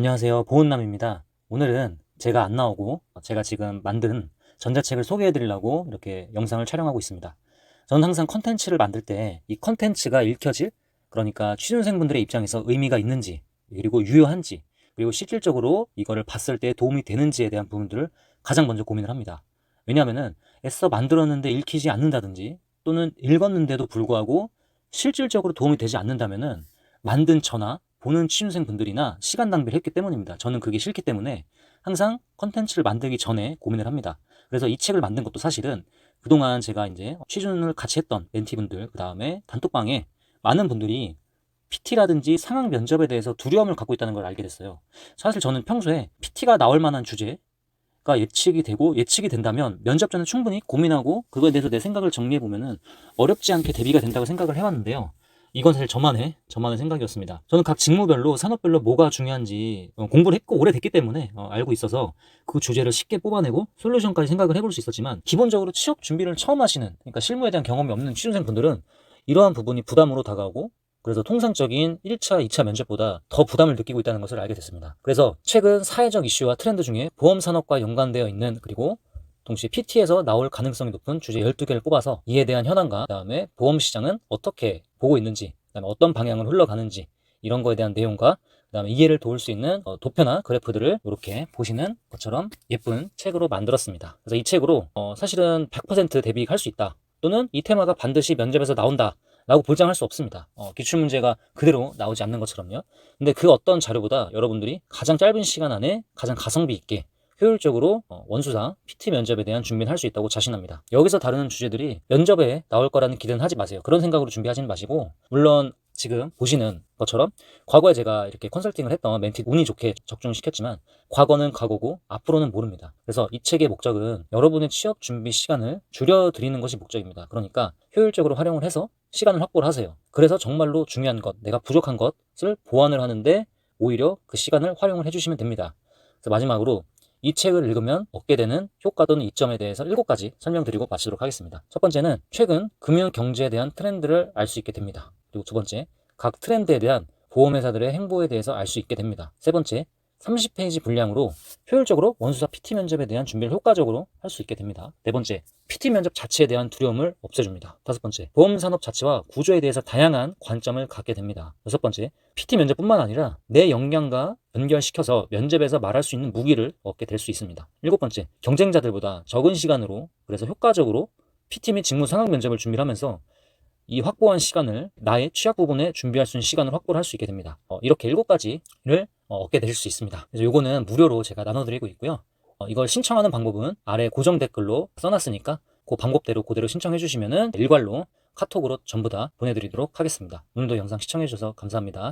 안녕하세요. 보은남입니다. 오늘은 제가 안 나오고 제가 지금 만든 전자책을 소개해 드리려고 이렇게 영상을 촬영하고 있습니다. 저는 항상 컨텐츠를 만들 때 이 컨텐츠가 읽혀질, 그러니까 취준생분들의 입장에서 의미가 있는지, 그리고 유효한지, 그리고 실질적으로 이거를 봤을 때 도움이 되는지에 대한 부분들을 가장 먼저 고민을 합니다. 왜냐하면은 애써 만들었는데 읽히지 않는다든지, 또는 읽었는데도 불구하고 실질적으로 도움이 되지 않는다면은 만든 저나 보는 취준생분들이나 시간 낭비를 했기 때문입니다. 저는 그게 싫기 때문에 항상 컨텐츠를 만들기 전에 고민을 합니다. 그래서 이 책을 만든 것도 사실은 그동안 제가 이제 취준을 같이 했던 멘티분들, 그 다음에 단톡방에 많은 분들이 PT라든지 상황 면접에 대해서 두려움을 갖고 있다는 걸 알게 됐어요. 사실 저는 평소에 PT가 나올 만한 주제가 예측이 되고, 예측이 된다면 면접 전에 충분히 고민하고 그거에 대해서 내 생각을 정리해 보면은 어렵지 않게 대비가 된다고 생각을 해왔는데요. 이건 사실 저만의 생각이었습니다. 저는 각 직무별로 산업별로 뭐가 중요한지 공부를 했고 오래됐기 때문에 알고 있어서 그 주제를 쉽게 뽑아내고 솔루션까지 생각을 해볼 수 있었지만, 기본적으로 취업 준비를 처음 하시는, 그러니까 실무에 대한 경험이 없는 취준생분들은 이러한 부분이 부담으로 다가오고, 그래서 통상적인 1차, 2차 면접보다 더 부담을 느끼고 있다는 것을 알게 됐습니다. 그래서 최근 사회적 이슈와 트렌드 중에 보험 산업과 연관되어 있는, 그리고 동시에 PT에서 나올 가능성이 높은 주제 12개를 뽑아서 이에 대한 현황과, 그다음에 보험 시장은 어떻게 보고 있는지, 그다음에 어떤 방향으로 흘러가는지, 이런 거에 대한 내용과 그다음에 이해를 도울 수 있는 도표나 그래프들을 이렇게 보시는 것처럼 예쁜 책으로 만들었습니다. 그래서 이 책으로 사실은 100% 대비할 수 있다, 또는 이 테마가 반드시 면접에서 나온다 라고 보장할 수 없습니다. 기출문제가 그대로 나오지 않는 것처럼요. 근데 그 어떤 자료보다 여러분들이 가장 짧은 시간 안에 가장 가성비 있게 효율적으로 원수사, PT 면접에 대한 준비를 할 수 있다고 자신합니다. 여기서 다루는 주제들이 면접에 나올 거라는 기대는 하지 마세요. 그런 생각으로 준비하지는 마시고, 물론 지금 보시는 것처럼 과거에 제가 이렇게 컨설팅을 했던 멘티 운이 좋게 적중시켰지만 과거는 과거고 앞으로는 모릅니다. 그래서 이 책의 목적은 여러분의 취업 준비 시간을 줄여드리는 것이 목적입니다. 그러니까 효율적으로 활용을 해서 시간을 확보를 하세요. 그래서 정말로 중요한 것, 내가 부족한 것을 보완을 하는데 오히려 그 시간을 활용을 해주시면 됩니다. 그래서 마지막으로 이 책을 읽으면 얻게 되는 효과 또는 이점에 대해서 7가지 설명드리고 마치도록 하겠습니다. 첫 번째는 최근 금융 경제에 대한 트렌드를 알 수 있게 됩니다. 그리고 두 번째, 각 트렌드에 대한 보험회사들의 행보에 대해서 알 수 있게 됩니다. 세 번째, 30페이지 분량으로 효율적으로 원수사 PT 면접에 대한 준비를 효과적으로 할 수 있게 됩니다. 네 번째, PT 면접 자체에 대한 두려움을 없애줍니다. 다섯 번째, 보험산업 자체와 구조에 대해서 다양한 관점을 갖게 됩니다. 여섯 번째, PT 면접뿐만 아니라 내 역량과 연결시켜서 면접에서 말할 수 있는 무기를 얻게 될 수 있습니다. 일곱 번째, 경쟁자들보다 적은 시간으로, 그래서 효과적으로 PT 및 직무 상황 면접을 준비를 하면서 이 확보한 시간을 나의 취약 부분에 준비할 수 있는 시간을 확보를 할 수 있게 됩니다. 이렇게 7가지를 얻게 되실 수 있습니다. 그래서 요거는 무료로 제가 나눠드리고 있고요. 이걸 신청하는 방법은 아래 고정 댓글로 써놨으니까 그 방법대로 그대로 신청해 주시면은 일괄로 카톡으로 전부 다 보내드리도록 하겠습니다. 오늘도 영상 시청해 주셔서 감사합니다.